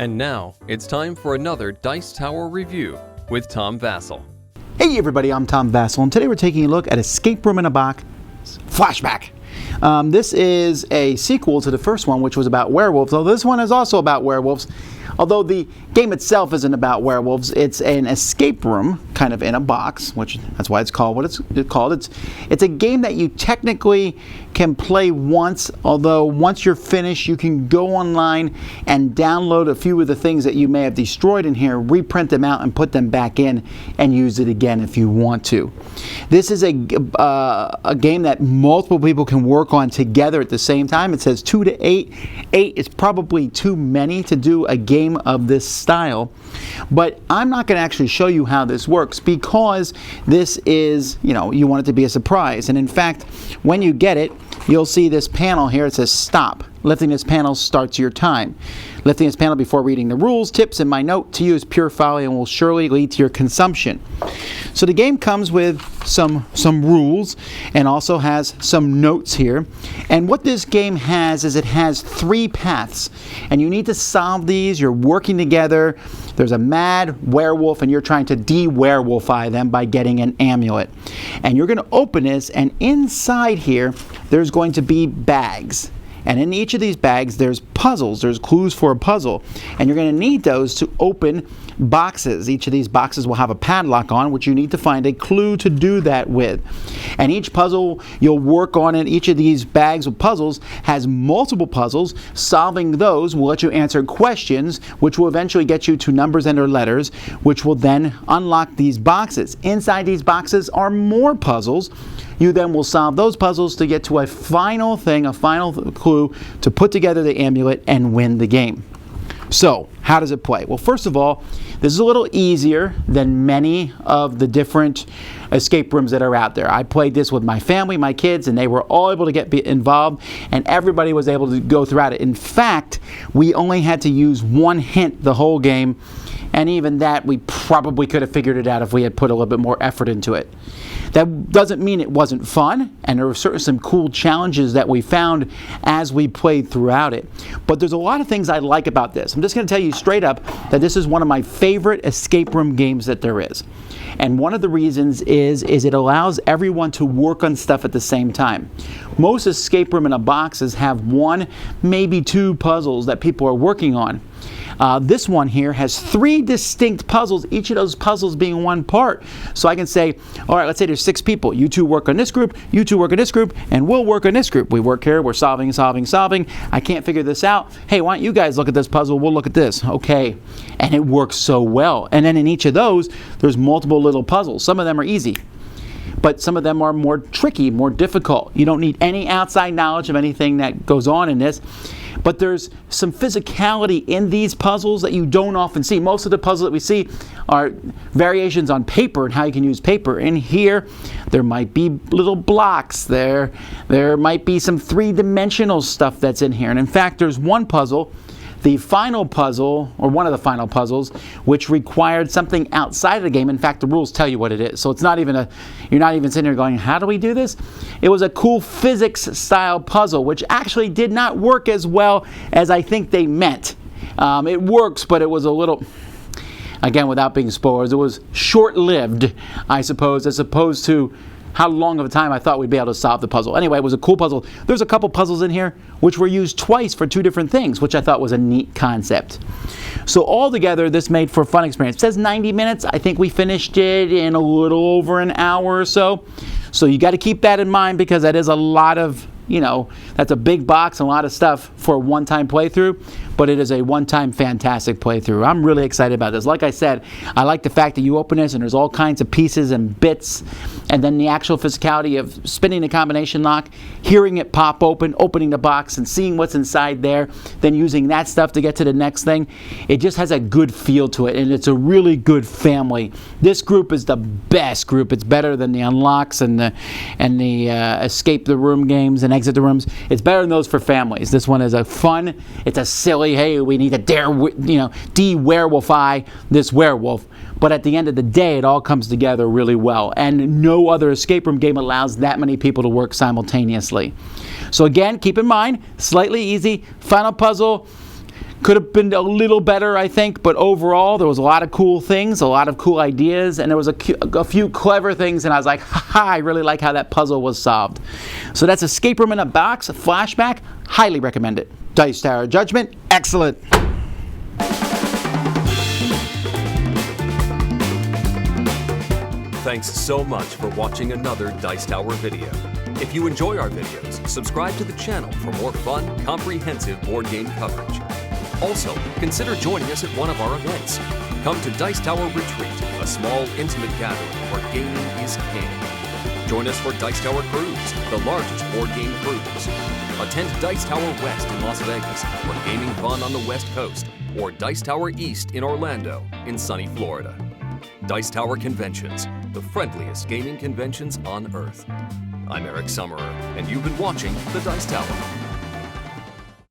And now, it's time for another Dice Tower review with Tom Vasel. Hey everybody, I'm Tom Vasel, and today we're taking a look at Escape Room in a Box, Flashback. This is a sequel to the first one, which was about werewolves, though this one is also about werewolves. Although the game itself isn't about werewolves, it's an escape room, kind of in a box, which that's why it's called what it's called. It's a game that you technically can play once, although once you're finished, you can go online and download a few of the things that you may have destroyed in here, reprint them out, and put them back in and use it again if you want to. This is a game that multiple people can work on together at the same time. It says 2 to 8. 8 is probably too many to do a game of this style, but I'm not going to actually show you how this works because this is, you want it to be a surprise. And in fact, when you get it, you'll see this panel here. It says stop. Lifting this panel starts your time. Lifting this panel before reading the rules, tips, and my note to you is pure folly and will surely lead to your consumption. So the game comes with some rules and also has some notes here. And what this game has is it has 3 paths. And you need to solve these. You're working together. There's a mad werewolf and you're trying to de-werewolfy them by getting an amulet. And you're going to open this, and inside here there's going to be bags. And in each of these bags, there's puzzles. There's clues for a puzzle. And you're going to need those to open boxes. Each of these boxes will have a padlock on, which you need to find a clue to do that with. And each puzzle you'll work on in each of these bags of puzzles has multiple puzzles. Solving those will let you answer questions, which will eventually get you to numbers and or letters, which will then unlock these boxes. Inside these boxes are more puzzles. You then will solve those puzzles to get to a final thing, a final clue to put together the amulet and win the game. So, how does it play? Well, first of all, this is a little easier than many of the different escape rooms that are out there. I played this with my family, my kids, and they were all able to get involved, and everybody was able to go throughout it. In fact, we only had to use one hint the whole game, and even that we probably could have figured it out if we had put a little bit more effort into it. That doesn't mean it wasn't fun, and there were certainly some cool challenges that we found as we played throughout it. But there's a lot of things I like about this. I'm just going to tell you straight up that this is one of my favorite escape room games that there is. And one of the reasons is it allows everyone to work on stuff at the same time. Most escape room in a boxes have 1, maybe 2 puzzles that people are working on. This one here has 3 distinct puzzles, each of those puzzles being one part. So I can say, all right, let's say there's 6 people. You 2 work on this group, you 2 work on this group, and we'll work on this group. We work here, we're solving. I can't figure this out. Hey, why don't you guys look at this puzzle, we'll look at this. Okay. And it works so well. And then in each of those, there's multiple little puzzles. Some of them are easy, but some of them are more tricky, more difficult. You don't need any outside knowledge of anything that goes on in this. But there's some physicality in these puzzles that you don't often see. Most of the puzzles that we see are variations on paper and how you can use paper. In here, there might be little blocks. There might be some 3-dimensional stuff that's in here. And in fact, there's one puzzle, the final puzzle, or one of the final puzzles, which required something outside of the game. In fact, the rules tell you what it is. So it's not even you're not even sitting there going, how do we do this? It was a cool physics-style puzzle, which actually did not work as well as I think they meant. It works, but it was a little, again, without being spoilers, it was short-lived, I suppose, as opposed to how long of a time I thought we'd be able to solve the puzzle. Anyway, it was a cool puzzle. There's a couple puzzles in here which were used twice for 2 different things, which I thought was a neat concept. So altogether, this made for a fun experience. It says 90 minutes. I think we finished it in a little over an hour or so. So you got to keep that in mind because that is a lot of, that's a big box and a lot of stuff for a one-time playthrough, but it is a one-time fantastic playthrough. I'm really excited about this. Like I said, I like the fact that you open this and there's all kinds of pieces and bits, and then the actual physicality of spinning the combination lock, hearing it pop open, opening the box and seeing what's inside there, then using that stuff to get to the next thing. It just has a good feel to it, and it's a really good family. This group is the best group. It's better than the Unlocks and the Escape the Room games and Exit the Rooms. It's better than those for families. This one is a fun, it's a silly, hey, we need to de-werewolfy this werewolf. But at the end of the day, it all comes together really well. And no other escape room game allows that many people to work simultaneously. So again, keep in mind, slightly easy, final puzzle, Could have been a little better, I think, but overall there was a lot of cool things, a lot of cool ideas, and there was a few clever things, and I was like, haha, I really like how that puzzle was solved. So that's Escape Room in a Box, Flashback. Highly recommend it. Dice Tower Judgment, excellent. Thanks so much for watching another Dice Tower video. If you enjoy our videos, subscribe to the channel for more fun, comprehensive board game coverage. Also, consider joining us at one of our events. Come to Dice Tower Retreat, a small, intimate gathering where gaming is king. Join us for Dice Tower Cruise, the largest board game cruise. Attend Dice Tower West in Las Vegas for gaming fun on the West Coast, or Dice Tower East in Orlando, in sunny Florida. Dice Tower Conventions, the friendliest gaming conventions on Earth. I'm Eric Summerer, and you've been watching The Dice Tower.